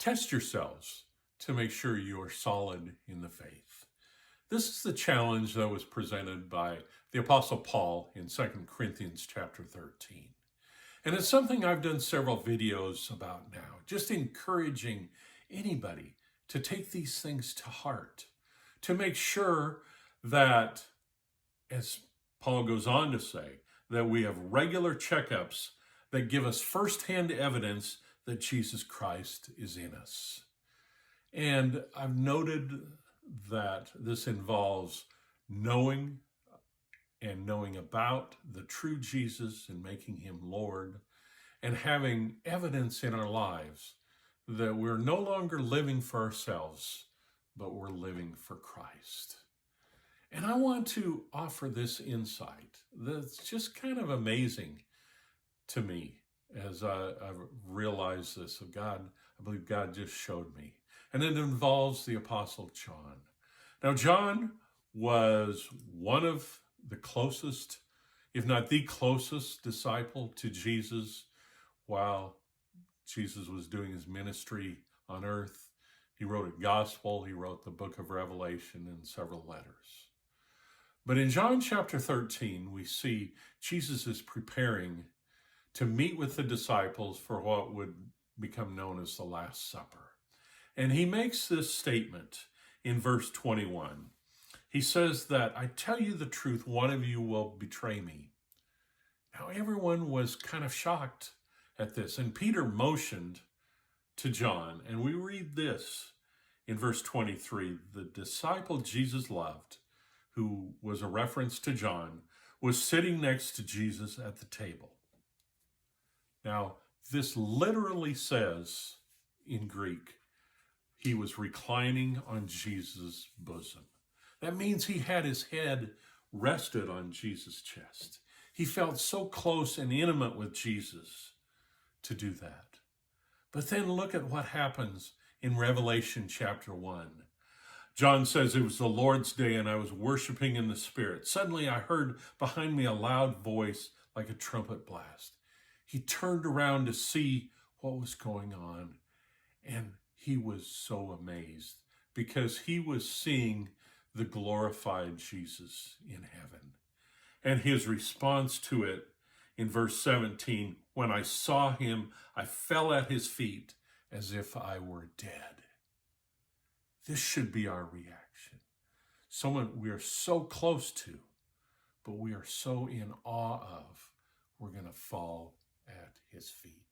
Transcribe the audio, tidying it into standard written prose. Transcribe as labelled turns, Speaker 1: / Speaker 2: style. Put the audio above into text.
Speaker 1: Test yourselves to make sure you are solid in the faith. This is the challenge that was presented by the Apostle Paul in 2 Corinthians chapter 13. And it's something I've done several videos about now, just encouraging anybody to take these things to heart, to make sure that, as Paul goes on to say, that we have regular checkups that give us firsthand evidence that Jesus Christ is in us. And I've noted that this involves knowing about the true Jesus and making him Lord, and having evidence in our lives that we're no longer living for ourselves, but we're living for Christ. And I want to offer this insight that's just kind of amazing to me as I've realized this of God. I believe God just showed me. And it involves the Apostle John. Now, John was one of the closest, if not the closest disciple to Jesus while Jesus was doing his ministry on earth. He wrote a gospel, he wrote the book of Revelation and several letters. But in John chapter 13, we see Jesus is preparing to meet with the disciples for what would become known as the Last Supper. And he makes this statement in verse 21. He says that, "I tell you the truth, one of you will betray me." Now everyone was kind of shocked at this. And Peter motioned to John, and we read this in verse 23. The disciple Jesus loved, who was a reference to John, was sitting next to Jesus at the table. Now, this literally says in Greek, he was reclining on Jesus' bosom. That means he had his head rested on Jesus' chest. He felt so close and intimate with Jesus to do that. But then look at what happens in Revelation chapter 1. John says, "It was the Lord's day and I was worshiping in the Spirit. Suddenly I heard behind me a loud voice like a trumpet blast." He turned around to see what was going on, and he was so amazed because he was seeing the glorified Jesus in heaven. And his response to it in verse 17, "When I saw him, I fell at his feet as if I were dead." This should be our reaction. Someone we are so close to, but we are so in awe of, we're going to fall at his feet.